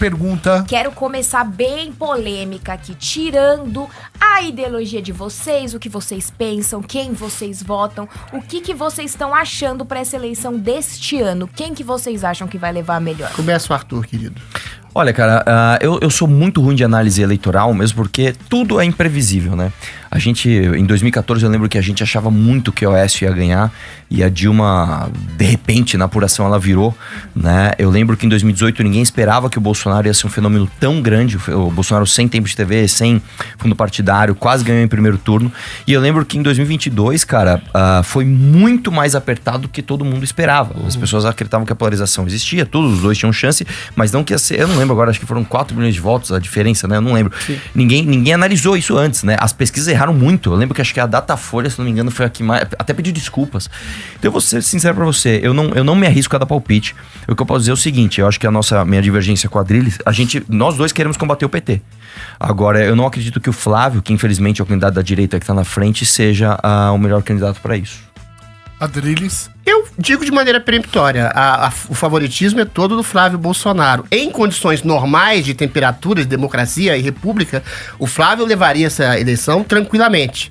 pergunta. Quero começar bem polêmica aqui, tirando a ideologia de vocês, o que vocês pensam, quem vocês votam, o que vocês estão achando pra essa eleição deste ano. Quem que vocês acham que vai levar a melhor? Começa o Arthur, querido. Olha, cara, eu sou muito ruim de análise eleitoral, mesmo porque tudo é imprevisível, né? A gente, em 2014, eu lembro que a gente achava muito que o Aécio ia ganhar e a Dilma, de repente, na apuração, ela virou, né? Eu lembro que em 2018 ninguém esperava que o Bolsonaro ia ser um fenômeno tão grande. O Bolsonaro sem tempo de TV, sem fundo partidário, quase ganhou em primeiro turno. E eu lembro que em 2022, cara, foi muito mais apertado do que todo mundo esperava. As pessoas acreditavam que a polarização existia, todos os dois tinham chance, mas não que ia ser... Eu não lembro agora, acho que foram 4 milhões de votos a diferença, né? Eu não lembro. Ninguém analisou isso antes, né? As pesquisas erraram muito. Eu lembro que acho que a Datafolha, se não me engano, foi a que mais... Até pediu desculpas. Então eu vou ser sincero pra você, eu não me arrisco a dar palpite. O que eu posso dizer é o seguinte, eu acho que minha divergência com a Adrilles, nós dois queremos combater o PT. Agora, eu não acredito que o Flávio, que infelizmente é o candidato da direita que tá na frente, seja o melhor candidato pra isso. Adrilles? Eu digo de maneira peremptória, o favoritismo é todo do Flávio Bolsonaro. Em condições normais de temperatura, de democracia e república, o Flávio levaria essa eleição tranquilamente.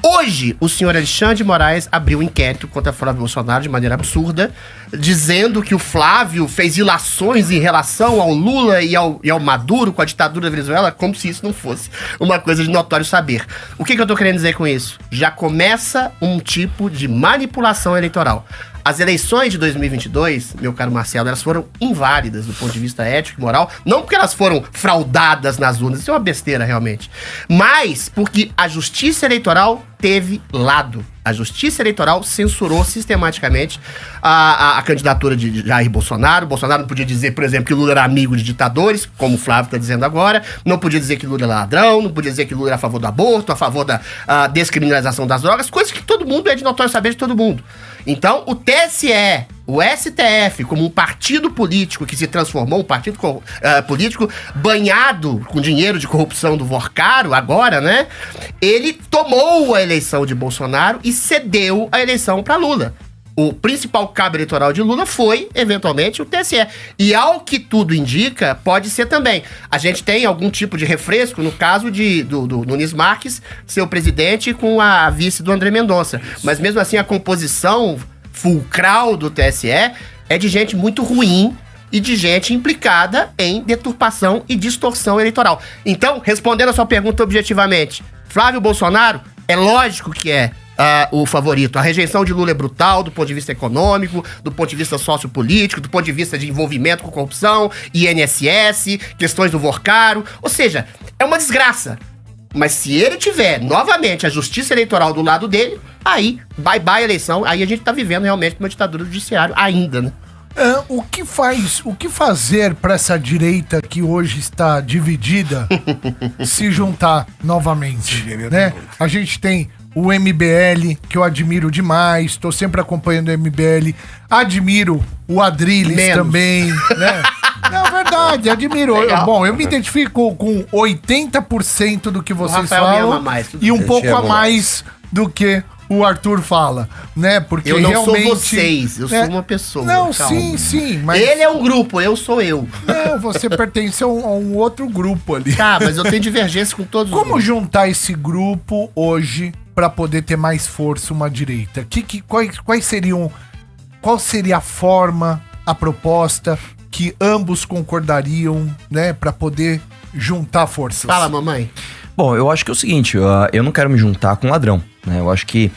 Hoje, o senhor Alexandre de Moraes abriu um inquérito contra Flávio Bolsonaro de maneira absurda, dizendo que o Flávio fez ilações em relação ao Lula e ao Maduro com a ditadura da Venezuela, como se isso não fosse uma coisa de notório saber. O que eu tô querendo dizer com isso? Já começa um tipo de manipulação eleitoral. As eleições de 2022, meu caro Marcelo, elas foram inválidas do ponto de vista ético e moral, não porque elas foram fraudadas nas urnas, isso é uma besteira realmente, mas porque a justiça eleitoral teve lado. A justiça eleitoral censurou sistematicamente a candidatura de Jair Bolsonaro. Bolsonaro não podia dizer, por exemplo, que Lula era amigo de ditadores, como o Flávio está dizendo agora. Não podia dizer que Lula era ladrão, não podia dizer que Lula era a favor do aborto, a favor da descriminalização das drogas, coisas que todo mundo é de notório saber de todo mundo. Então, o TSE, o STF, como um partido político que se transformou, um partido político banhado com dinheiro de corrupção do Vorcaro, agora, né? Ele tomou a eleição de Bolsonaro e cedeu a eleição para Lula. O principal cabo eleitoral de Lula foi, eventualmente, o TSE. E ao que tudo indica, pode ser também. A gente tem algum tipo de refresco no caso do Nunes Marques ser o presidente com a vice do André Mendonça. Mas mesmo assim, a composição fulcral do TSE é de gente muito ruim e de gente implicada em deturpação e distorção eleitoral. Então, respondendo a sua pergunta objetivamente, Flávio Bolsonaro, é lógico que é o favorito. A rejeição de Lula é brutal do ponto de vista econômico, do ponto de vista sociopolítico, do ponto de vista de envolvimento com corrupção, INSS, questões do Vorcaro. Ou seja, é uma desgraça. Mas se ele tiver, novamente, a justiça eleitoral do lado dele, aí, bye-bye eleição, aí a gente tá vivendo realmente uma ditadura do judiciário ainda, né? O que fazer para essa direita que hoje está dividida se juntar novamente, né? A gente tem o MBL, que eu admiro demais, tô sempre acompanhando o MBL, admiro o Adrilles também, né? É verdade, admiro. Bom, eu me identifico com 80% do que vocês falam e um pouco a mais do que o Arthur fala, né? Porque eu não realmente sou vocês, eu sou uma pessoa. Não, calma. sim, mas... Ele é um grupo, eu sou eu. Não, você pertence a um outro grupo ali. Tá, mas eu tenho divergência com todos os Como juntar esse grupo hoje pra poder ter mais força uma direita? Qual seria a forma, a proposta que ambos concordariam, né, pra poder juntar forças? Fala, mamãe. Bom, eu acho que é o seguinte, eu não quero me juntar com ladrão, né? Eu acho que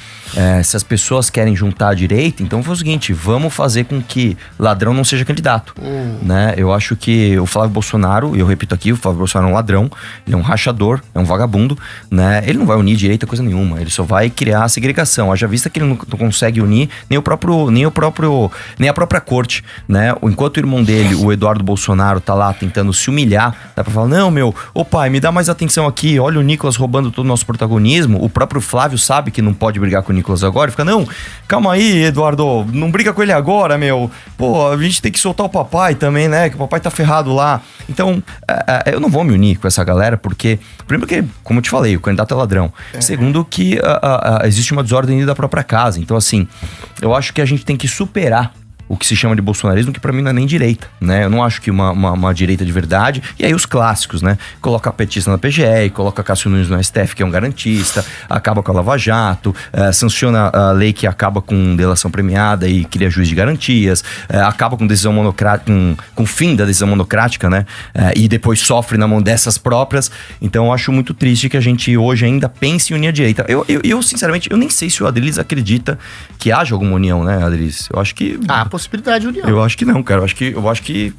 se as pessoas querem juntar a direita, então foi o seguinte, vamos fazer com que ladrão não seja candidato, né? Eu acho que o Flávio Bolsonaro, e eu repito aqui, o Flávio Bolsonaro é um ladrão, ele é um rachador, é um vagabundo, né? Ele não vai unir direita coisa nenhuma, ele só vai criar a segregação. Haja vista que ele não consegue unir nem a própria corte, né? Enquanto o irmão dele, o Eduardo Bolsonaro, tá lá tentando se humilhar, dá pra falar, não, ô pai, me dá mais atenção aqui, olha o Nicolas roubando todo o nosso protagonismo. O próprio Flávio sabe que não pode brigar com o Nicolas agora, e fica, não, calma aí, Eduardo, não briga com ele agora, meu. Pô, a gente tem que soltar o papai também, né, que o papai tá ferrado lá. Então, eu não vou me unir com essa galera, porque, primeiro que, como eu te falei, o candidato é ladrão. Segundo que existe uma desordem da própria casa. Então, assim, eu acho que a gente tem que superar o que se chama de bolsonarismo, que pra mim não é nem direita, né? Eu não acho que uma direita de verdade. E aí os clássicos, né? Coloca a petista na PGR, coloca Cássio Nunes no STF, que é um garantista, acaba com a Lava Jato, sanciona a lei que acaba com delação premiada e cria juiz de garantias, acaba com decisão monocrática, com o fim da decisão monocrática, né? E depois sofre na mão dessas próprias. Então eu acho muito triste que a gente hoje ainda pense em unir a direita. Eu sinceramente, eu nem sei se o Adriles acredita que haja alguma união, né, Adriles? Eu acho que... Há a possibilidade de união. Eu acho que não, cara. Eu acho que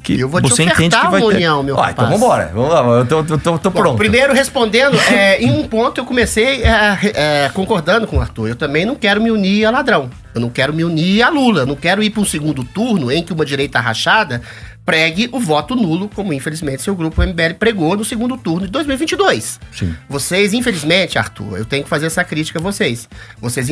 eu vou você te entende que vai uma ter... união, meu rapaz. Então vambora. Vamos lá, eu tô Bom, pronto. primeiro, respondendo, em um ponto eu comecei concordando com o Arthur. Eu também não quero me unir a ladrão. Eu não quero me unir a Lula. Eu não quero ir para um segundo turno em que uma direita rachada pregue o voto nulo, como infelizmente seu grupo MBL pregou no segundo turno de 2022. Sim. Vocês, infelizmente, Arthur, eu tenho que fazer essa crítica a vocês. Vocês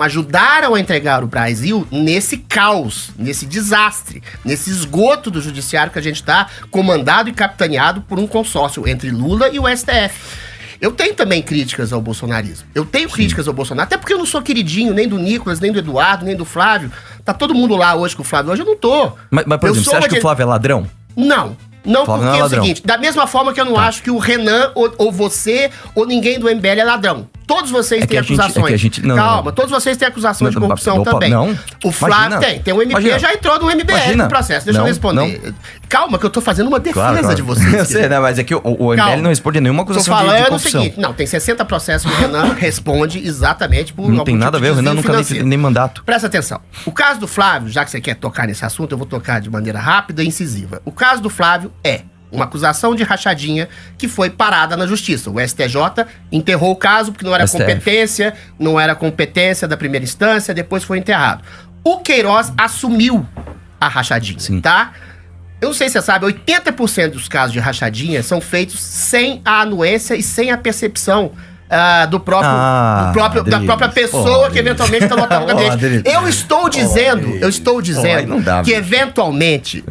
ajudaram a entregar o Brasil nesse caos, nesse desastre, nesse esgoto do judiciário que a gente está comandado e capitaneado por um consórcio entre Lula e o STF. Eu tenho também críticas ao bolsonarismo. Eu tenho críticas ao Bolsonaro, até porque eu não sou queridinho nem do Nicolas, nem do Eduardo, nem do Flávio. Tá todo mundo lá hoje com o Flávio. Hoje eu não tô. Mas por exemplo, você acha que o Flávio é ladrão? Não. Não, Flávio porque não é é o seguinte, da mesma forma que eu não acho que o Renan, ou você, ou ninguém do MBL é ladrão. Todos vocês têm acusações. Calma, todos vocês têm acusações de corrupção também. Não. O Flávio tem. O MP já entrou no MBL no processo. Deixa eu responder. Calma, que eu tô fazendo uma defesa de vocês. Eu sei, né? Mas é que o MBL não responde a nenhuma acusação de corrupção. Tô falando o seguinte, não, tem 60 processos que o Renan responde exatamente por não tem nada a ver, o Renan nunca nem mandato. Presta atenção. O caso do Flávio, já que você quer tocar nesse assunto, eu vou tocar de maneira rápida e incisiva. O caso do Flávio é uma acusação de rachadinha que foi parada na justiça. O STJ enterrou o caso porque não era competência da primeira instância, depois foi enterrado. O Queiroz assumiu a rachadinha, tá? Eu não sei se você sabe, 80% dos casos de rachadinha são feitos sem a anuência e sem a percepção da própria pessoa que eventualmente está lotando o gabinete. Eu estou dizendo que eventualmente,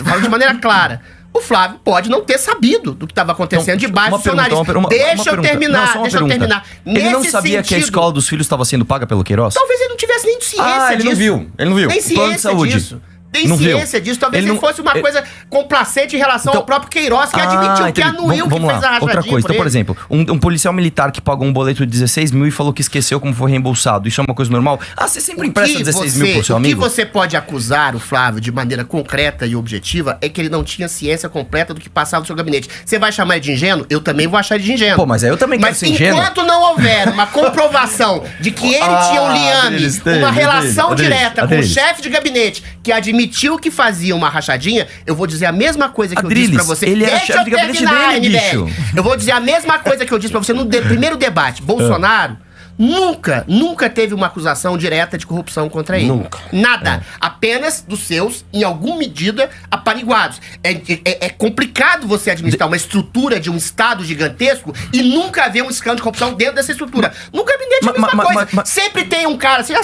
falando de maneira clara, o Flávio pode não ter sabido do que estava acontecendo debaixo do jornalismo. Deixa eu terminar. Ele não sabia que a escola dos filhos estava sendo paga pelo Queiroz? Talvez ele não tivesse nem ciência disso. Ele não viu. Nem ciência disso. Tem ciência disso. Talvez ele fosse uma coisa complacente em relação ao próprio Queiroz, que admitiu que anuiu que fez a rachadinha. Outra coisa. Então, por exemplo, um policial militar que pagou um boleto de 16 mil e falou que esqueceu como foi reembolsado. Isso é uma coisa normal? Você sempre empresta 16 mil pro seu amigo? O que você pode acusar o Flávio de maneira concreta e objetiva é que ele não tinha ciência completa do que passava no seu gabinete. Você vai chamar ele de ingênuo? Eu também vou achar ele de ingênuo. Pô, mas aí eu também quero ser ingênuo. Mas enquanto não houver uma comprovação de que ele tinha um liame, uma relação direta com o chefe de gabinete que admitiu que fazia uma rachadinha, eu vou dizer a mesma coisa que eu disse pra você. Ele era chefe de gabinete dele, bicho. Eu vou dizer a mesma coisa que eu disse pra você no primeiro debate. Bolsonaro nunca teve uma acusação direta de corrupção contra ele. Nunca. Nada. Apenas dos seus, em alguma medida, apaniguados. É complicado você administrar uma estrutura de um Estado gigantesco e nunca haver um escândalo de corrupção dentro dessa estrutura. No gabinete é a mesma coisa. Sempre tem um cara, você já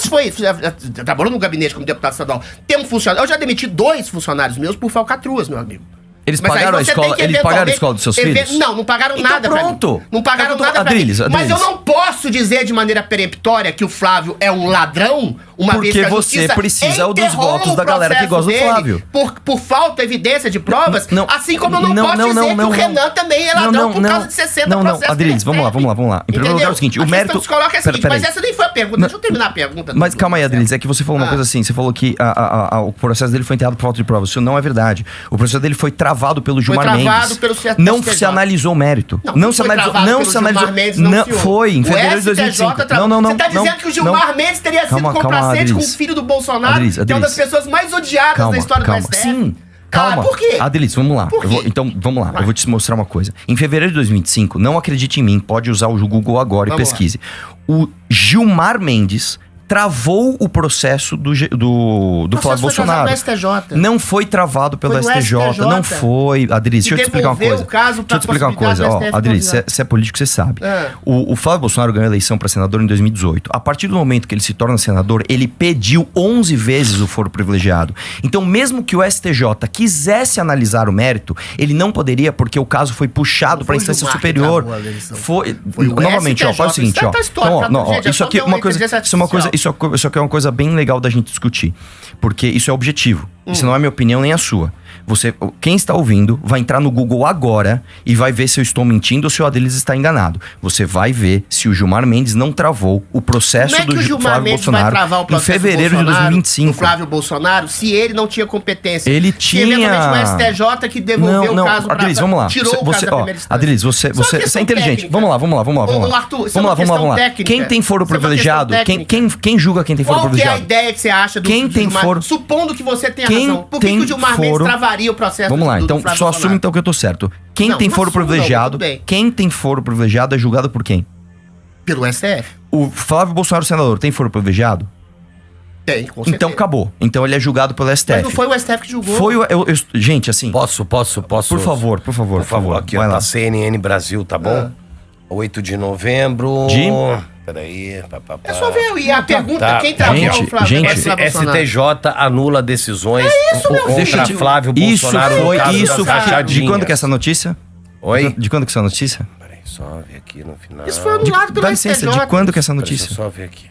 trabalhou no gabinete como deputado estadual, tem um funcionário. Eu já demiti 2 funcionários meus por falcatruas, meu amigo. Eles pagaram a escola dos seus filhos? Não pagaram então nada pronto. pra mim. Não pagaram nada pra mim. Mas eu não posso dizer de maneira peremptória que o Flávio é um ladrão, uma vez que a você precisa dos votos da galera que gosta do Flávio. Por falta, evidência de provas, assim como eu não posso dizer que o Renan também é ladrão por causa de 60 processos. Adriles, vamos lá. Em primeiro lugar é o seguinte, o mérito... Coloca o seguinte, mas essa nem foi a pergunta. Deixa eu terminar a pergunta. Mas calma aí, Adriles, é que você falou uma coisa assim, você falou que o processo dele foi enterrado por falta de provas. Isso não é verdade. O processo dele foi travado pelo Gilmar Mendes. Não se analisou o mérito. Não se analisou. Não foi. Em fevereiro de 2005. Não. Você tá dizendo que o Gilmar Mendes teria sido complacente com o filho do Bolsonaro, que é uma das pessoas mais odiadas da história do STF? Sim. Calma. Por quê? Adriles, vamos lá. Então, vamos lá. Eu vou te mostrar uma coisa. Em fevereiro de 2005, não acredite em mim, pode usar o Google agora e pesquise. O Gilmar Mendes travou o processo do Flávio Bolsonaro. Não foi travado pelo STJ. Não foi. Adriles, deixa eu te explicar uma coisa. Deixa eu te explicar uma coisa. Adriles, você é político, você sabe. O Flávio Bolsonaro ganhou a eleição para senador em 2018. A partir do momento que ele se torna senador, ele pediu 11 vezes o foro privilegiado. Então, mesmo que o STJ quisesse analisar o mérito, ele não poderia, porque o caso foi puxado para a instância superior. Novamente, faz o seguinte, isso aqui é uma coisa isso aqui é uma coisa bem legal da gente discutir. Porque isso é objetivo. Isso não é minha opinião nem a sua. Quem está ouvindo vai entrar no Google agora e vai ver se eu estou mentindo ou se o Adriles está enganado. Você vai ver se o Gilmar Mendes não travou o processo do Flávio Bolsonaro em fevereiro de 2025. Do Flávio Bolsonaro, se ele não tinha competência. Ele tinha... Se eventualmente o STJ que devolveu o caso pra... Adriles, vamos lá. Tirou o caso da primeira instância. Adriles, você é inteligente. Técnica. Vamos lá. Ô, Arthur, Vamos lá. Quem tem foro privilegiado? Quem julga quem tem foro privilegiado? Qual que é a ideia que você acha do Gilmar? Supondo que você tenha razão. Por que o Gilmar Mendes travaria o processo? Vamos lá, então só assume então que eu tô certo. Quem tem foro privilegiado é julgado por quem? Pelo STF. O Flávio Bolsonaro, senador, tem foro privilegiado? Tem, com certeza. Então acabou. Então ele é julgado pelo STF. Mas não foi o STF que julgou. Gente, assim... Posso? Por favor. Aqui, ó, tá CNN Brasil, tá bom? 8 de novembro... Peraí, É só ver. E a pergunta, quem travou o Flávio STJ anula decisões contra Flávio Isso Bolsonaro foi... no caso Isso das foi... De rachadinhas. quando que é essa notícia? Oi? De quando que é essa notícia? Peraí, só ver aqui no final. Isso foi anulado pelo Dá licença, STJ. de quando que é essa Peraí, notícia? só ver aqui,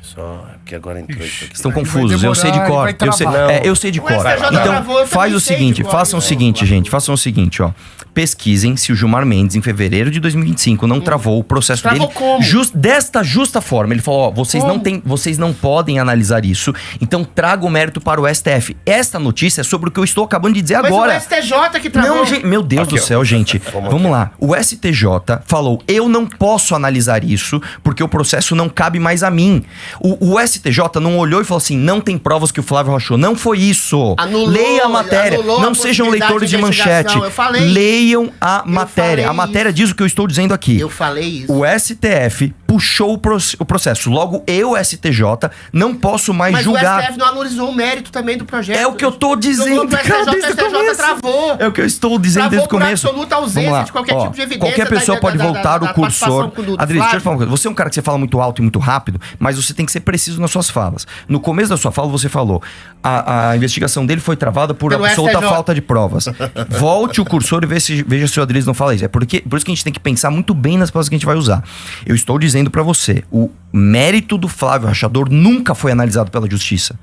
porque agora entrou isso aqui. Estão confusos, eu sei de demorar, cor. ele vai Eu sei de O cor. STJ travou, eu Então, faz também o sei seguinte, de cor. façam o seguinte, gente. Façam o seguinte, ó. Pesquisem se o Gilmar Mendes, em fevereiro de 2025, não travou o processo Travou dele como? desta justa forma. Ele falou, ó, vocês não podem analisar isso, então traga o mérito para o STF. Esta notícia é sobre o que eu estou acabando de dizer agora. Mas o STJ que travou. Não, gente, meu Deus do céu, gente. Vamos lá. O STJ falou, eu não posso analisar isso porque o processo não cabe mais a mim. O STJ não olhou e falou assim, não tem provas que o Flávio rachou. Não foi isso. Leia a matéria. Não sejam leitores de manchete. Eu falei. Leiam a matéria. A matéria diz o que eu estou dizendo aqui. Eu falei isso. O STF puxou o processo. Logo, eu, STJ, não posso mais julgar. Mas o STF não analisou o mérito também do projeto. É o que eu tô dizendo, cara, desde o começo. Travou. É o que eu estou dizendo desde o começo. Travou por absoluta ausência de qualquer tipo de evidência. Qualquer pessoa pode voltar o cursor. Adriles, Deixa eu te falar uma coisa. Você é um cara que você fala muito alto e muito rápido, mas você tem que ser preciso nas suas falas. No começo da sua fala, você falou, a investigação dele foi travada por absoluta falta de provas. Volte o cursor e veja se o Adriles não fala isso. Por isso que a gente tem que pensar muito bem nas palavras que a gente vai usar. Eu estou dizendo pra você, o mérito do Flávio Rachador nunca foi analisado pela justiça.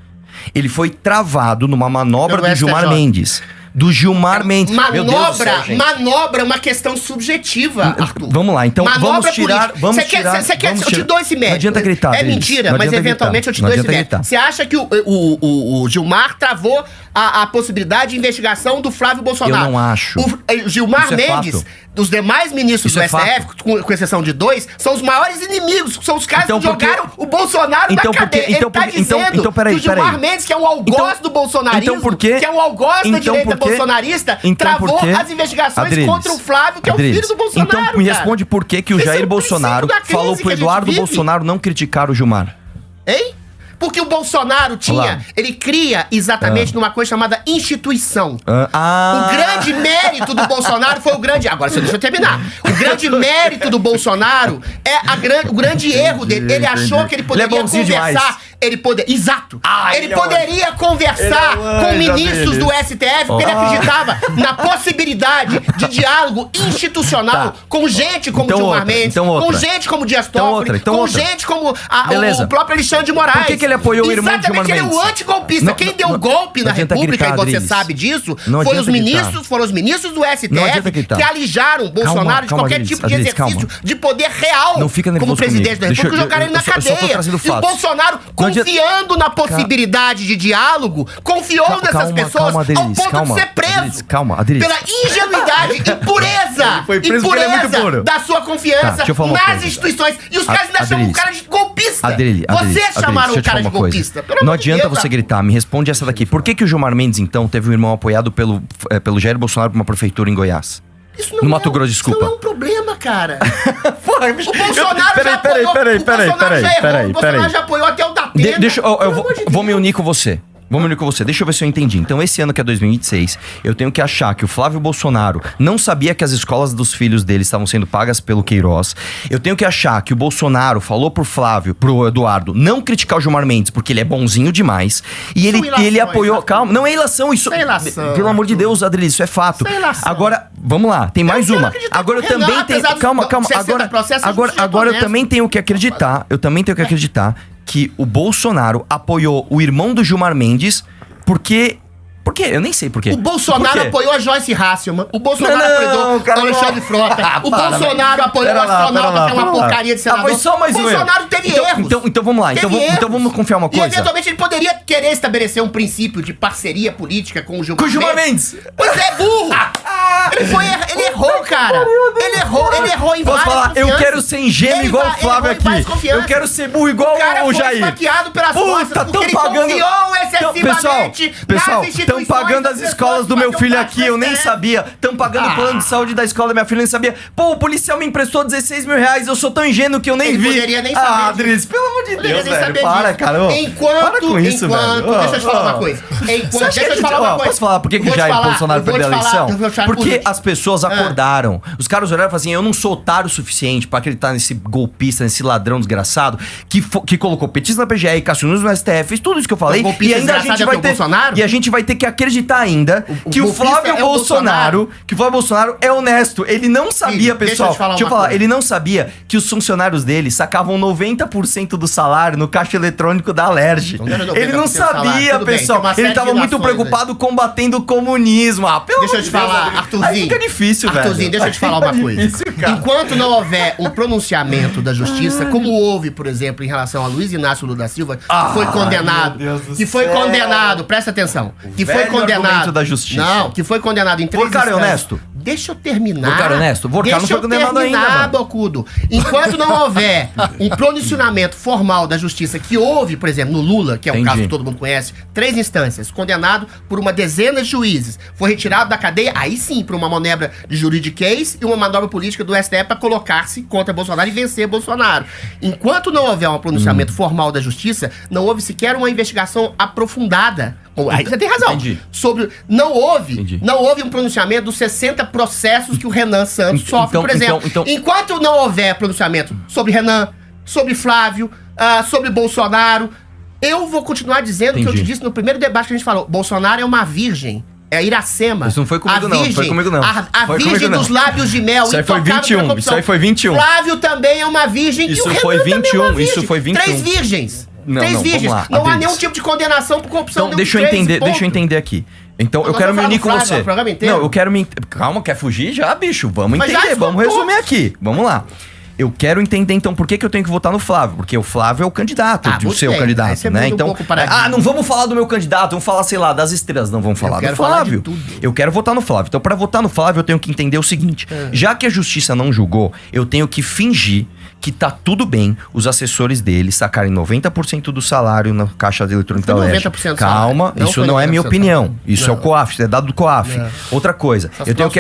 Ele foi travado numa manobra do Gilmar Mendes. Do Gilmar Mendes. Manobra é uma questão subjetiva, Arthur. Vamos lá, então vamos tirar... Você quer que eu te dou esse mérito? Não adianta gritar, É mentira, mas eventualmente eu te dou esse mérito. Você acha que o Gilmar travou a possibilidade de investigação do Flávio Bolsonaro? Eu não acho. O Gilmar Mendes, dos demais ministros do STF, com exceção de 2, são os maiores inimigos, são os caras que jogaram o Bolsonaro na cadeia. Ele tá dizendo que o Gilmar Mendes, que é um algoz do bolsonarismo, que é um algoz da direita bolsonarista, travou as investigações contra o Flávio, que é o filho do Bolsonaro. Então me responde por que o Jair Bolsonaro falou pro Eduardo Bolsonaro não criticar o Gilmar. Hein? Porque o Bolsonaro ele cria exatamente numa coisa chamada instituição. O grande mérito do Bolsonaro foi o grande... Agora, deixa eu terminar. O grande mérito do Bolsonaro é o grande erro dele. Ele achou que ele poderia conversar... Exato. Ele poderia conversar com ministros do STF, porque ele acreditava na possibilidade de diálogo institucional com gente como Gilmar Mendes, com gente como Dias Toffoli, com gente como o próprio Alexandre de Moraes. Por que ele apoiou o irmão de Gilmar Mendes? Ele é o antigolpista. Quem deu o golpe na República, e você sabe disso, foram os ministros do STF que alijaram Bolsonaro de qualquer tipo de exercício de poder real como presidente da República, jogaram ele na cadeia. E o Bolsonaro, confiando na possibilidade de diálogo, confiou nessas pessoas ao ponto de ser preso pela ingenuidade e pureza da sua confiança nas instituições. E os caras ainda chamam o cara de golpista. Vocês chamaram o cara de golpista. Não adianta você gritar, me responde essa daqui. Por que o Gilmar Mendes, então, teve um irmão apoiado pelo Jair Bolsonaro pra uma prefeitura em Goiás? No Mato Grosso, desculpa. Isso não é um problema, cara. O Bolsonaro já apoiou. O Bolsonaro já apoiou até o Datena. Eu vou me unir com você. Deixa eu ver se eu entendi. Então, esse ano que é 2026, eu tenho que achar que o Flávio Bolsonaro não sabia que as escolas dos filhos dele estavam sendo pagas pelo Queiroz. Eu tenho que achar que o Bolsonaro falou pro Eduardo, não criticar o Gilmar Mendes, porque ele é bonzinho demais. E ele apoiou... Calma, não é ilação, isso... Pelo amor de Deus, Adriles, isso é fato. Agora, vamos lá, tem mais uma. Agora eu também tenho... Calma. Agora eu também tenho que acreditar. que o Bolsonaro apoiou o irmão do Gilmar Mendes porque... Por quê? Eu nem sei por quê. O Bolsonaro apoiou a Joyce Hasselman. O Bolsonaro apoiou o Alexandre Frota. O Bolsonaro apoiou o astronauta, que é uma porcaria de senador. Foi só mais um erro. O Bolsonaro teve erros. Então vamos lá. Então vamos confiar uma coisa. E eventualmente ele poderia querer estabelecer um princípio de parceria política com o Gilmar Mendes. Com o Gilmar Mendes. Pois é, burro. Ele errou, cara. Ele errou em Posso falar? Eu quero ser ingênuo igual o Flávio aqui. Eu quero ser burro igual o Jair. O cara foi esfaqueado pelas Puta, porque ele pagando... confiou excessivamente Pessoal, nas instituições estão pagando as escolas do meu filho aqui, eu nem sabia. Estão pagando o plano de saúde da escola da minha filha, eu nem sabia. Pô, o policial me emprestou 16 mil reais, eu sou tão ingênuo que eu nem Ele vi. poderia nem saber Adris, pelo amor de Deus, nem saber velho. Para, disso. cara. Para com isso, velho. Deixa eu te falar uma coisa. Deixa eu te falar uma coisa. Posso falar por que o Jair Bolsonaro perdeu a eleição? Porque as pessoas acordaram. Os caras olharam e falaram assim, eu não sou otário o suficiente pra acreditar nesse golpista, nesse ladrão desgraçado, que colocou petista na PGR, Cássio Nunes no STF, fez tudo isso que eu falei. E ainda a gente vai ter... E a gente vai ter que acreditar ainda que o Flávio Bolsonaro é honesto. Ele não sabia, pessoal. Deixa eu falar, ele não sabia que os funcionários dele sacavam 90% do salário no caixa eletrônico da Alerj. Ele não sabia, pessoal. Ele tava muito preocupado combatendo o comunismo. Deixa eu te falar, Arthurzinho. Aí fica difícil, velho. Arthurzinho, deixa eu te falar uma coisa. Enquanto não houver um pronunciamento da justiça, como houve, por exemplo, em relação a Luiz Inácio Lula da Silva, que foi condenado. Que foi condenado, presta atenção. Que foi condenado. Da justiça. Não, que foi condenado em 3 instâncias. Vorcar é honesto? Deixa eu terminar. Vorcar é honesto? Vorcar não foi condenado ainda, Bocudo. Enquanto não houver um pronunciamento formal da justiça que houve, por exemplo, no Lula, que é um caso que todo mundo conhece, 3 instâncias, condenado por uma dezena de juízes, foi retirado da cadeia, aí sim, por uma manobra de juridiquês e uma manobra política do STF para colocar-se contra Bolsonaro e vencer Bolsonaro. Enquanto não houver um pronunciamento formal da justiça, não houve sequer uma investigação aprofundada. Aí você tem razão. Não houve um pronunciamento dos 60 processos que o Renan Santos sofre, por exemplo. Enquanto não houver pronunciamento sobre Renan, sobre Flávio, sobre Bolsonaro, eu vou continuar dizendo o que eu te disse no primeiro debate que a gente falou. Bolsonaro é uma virgem. É Iracema. Isso não foi comigo, não. Foi comigo, não. A virgem dos lábios de mel. Isso aí foi 21. Isso aí foi 21. Flávio também é uma virgem. Isso foi 21. Isso foi 21. 3 virgens. Não, 3 virgens. Lá, não há nenhum tipo de condenação por corrupção. Então, deixa eu entender aqui. Então, eu quero me unir com você. Não, eu quero me... Calma, quer fugir já, bicho? Vamos entender, vamos resumir aqui. Vamos lá. Eu quero entender, então, por que eu tenho que votar no Flávio? Porque o Flávio é o candidato, o seu candidato, né? Então, não vamos falar do meu candidato, vamos falar, sei lá, das estrelas. Não, vamos falar do Flávio. Eu quero votar no Flávio. Então, pra votar no Flávio, eu tenho que entender o seguinte. Já que a justiça não julgou, eu tenho que fingir que tá tudo bem os assessores dele sacarem 90% do salário na caixa eletrônica da Alerj. Calma, isso não é minha opinião. Isso é o COAF, isso é dado do COAF. Outra coisa, eu tenho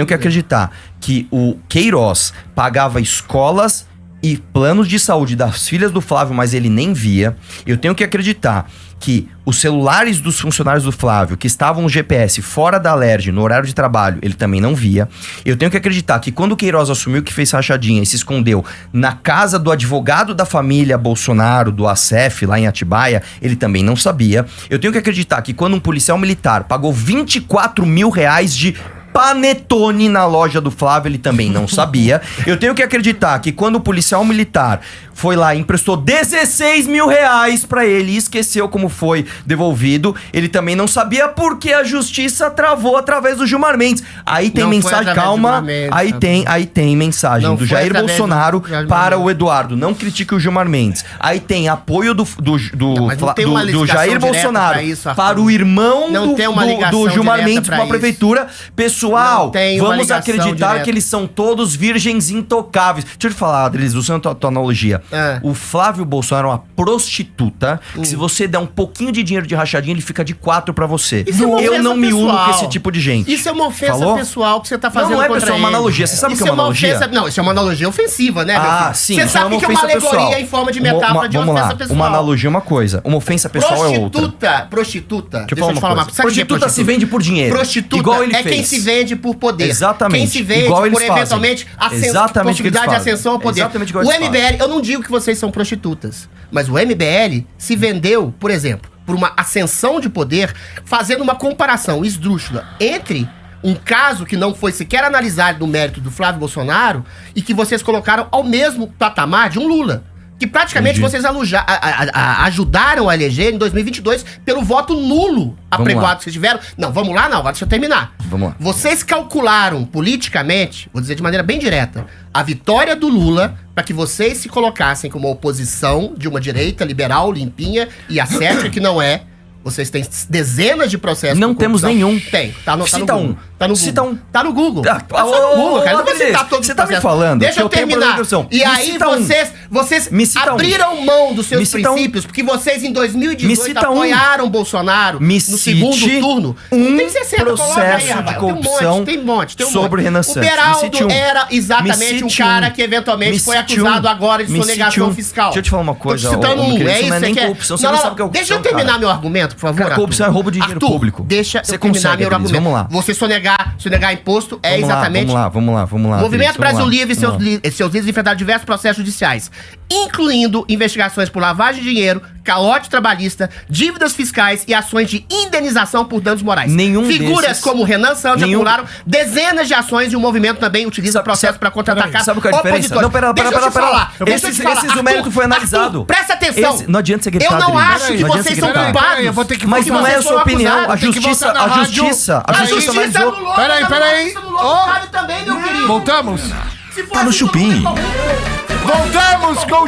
que acreditar que o Queiroz pagava escolas e planos de saúde das filhas do Flávio, mas ele nem via. Eu tenho que acreditar que os celulares dos funcionários do Flávio, que estavam no GPS fora da Alerj, no horário de trabalho, ele também não via. Eu tenho que acreditar que quando o Queiroz assumiu que fez rachadinha e se escondeu na casa do advogado da família Bolsonaro, do ACEF, lá em Atibaia, ele também não sabia. Eu tenho que acreditar que quando um policial militar pagou 24 mil reais de panetone na loja do Flávio, ele também não sabia. Eu tenho que acreditar que quando o policial militar foi lá e emprestou 16 mil reais pra ele e esqueceu como foi devolvido, ele também não sabia porque a justiça travou através do Gilmar Mendes. Aí tem mensagem, calma, aí tem mensagem do Jair Bolsonaro para o Eduardo, não critique o Gilmar Mendes. Aí tem apoio do Jair Bolsonaro para o irmão do Gilmar Mendes para a prefeitura. Pessoal, vamos acreditar que eles são todos virgens intocáveis. Deixa eu te falar, Adriles, usando a tua analogia. O Flávio Bolsonaro é uma prostituta que se você der um pouquinho de dinheiro de rachadinha, ele fica de 4 pra você. Eu não me uno com esse tipo de gente. Isso é uma ofensa pessoal que você tá fazendo contra ele. Não é, pessoal, é uma analogia. Você sabe o que é uma analogia? Não, isso é uma analogia ofensiva, né? Sim. Você sabe que é uma alegoria em forma de metáfora de ofensa pessoal. Uma analogia é uma coisa. Uma ofensa pessoal é outra. Prostituta. Deixa eu te falar uma coisa. Prostituta se vende por dinheiro. Prostituta igual ele fez. Quem se vende por poder. Exatamente. Quem se vende por eventualmente possibilidade de ascensão ao poder. Exatamente o MBL, eu não digo que vocês são prostitutas, mas o MBL se vendeu, por exemplo, por uma ascensão de poder, fazendo uma comparação esdrúxula entre um caso que não foi sequer analisado no mérito do Flávio Bolsonaro e que vocês colocaram ao mesmo patamar de um Lula. que praticamente vocês ajudaram a eleger em 2022 pelo voto nulo apregoado que vocês tiveram. Não, vamos lá, não, agora deixa eu terminar. Vamos lá. Vocês calcularam politicamente, vou dizer de maneira bem direta, a vitória do Lula para que vocês se colocassem como oposição de uma direita liberal, limpinha e ascética, que não é. Vocês têm dezenas de processos. Não temos nenhum. Tem. Tá no Cita Google. um. Tá no Google. Cita um. Tá no Google. Ah, Tá no Google, cara. Não vou citar todos os você tá me processos. falando Deixa que eu eu tenho terminar. progressão. E Me aí cita um. vocês Me cita um. abriram mão dos seus Me cita um. princípios, porque vocês em 2018 Me cita um. apoiaram Bolsonaro Me no cite segundo turno. um Tem 60, coloca aí, processo rapaz. de corrupção Tem um monte. sobre Renan O Santos. Me Beraldo cite um. era exatamente Me um cite cara um. que eventualmente Me foi cite acusado um. agora de Me cite sonegação um. fiscal. Deixa eu te falar uma coisa, Tô te citando ô, um. querido, É isso isso não é que nem você quer. corrupção, você não sabe o que é Deixa eu corrupção, terminar cara. meu argumento, por favor. Cara, corrupção é roubo de dinheiro Arthur, público. Deixa Você eu terminar consegue, meu Cris, argumento. vamos lá. Você sonegar imposto é Vamos lá, exatamente... Vamos lá. Movimento Cris, Brasil vamos lá, Livre e vamos lá. seus líderes enfrentaram diversos processos judiciais, incluindo investigações por lavagem de dinheiro, calote trabalhista, dívidas fiscais e ações de indenização por danos morais. Nenhum Figuras desses- como Renan Santos nenhum- acumularam dezenas de ações e o movimento também utiliza processo para contra-atacar Sabe qual é a diferença? opositores. Não, pera. Deixa eu te falar. Esses o mérito foi analisado. Arthur, presta atenção. Não adianta você gritar, Eu não Adriano. acho que Não adianta vocês você são gritar. culpados. Eu vou ter que Mas não é a sua opinião. A tem que justiça voltar na rádio. A justiça analisou. anulou. Peraí. Ó, também, meu querido. Voltamos? Se for Tá no assim, todo mundo chupim. é culpado. Voltamos com o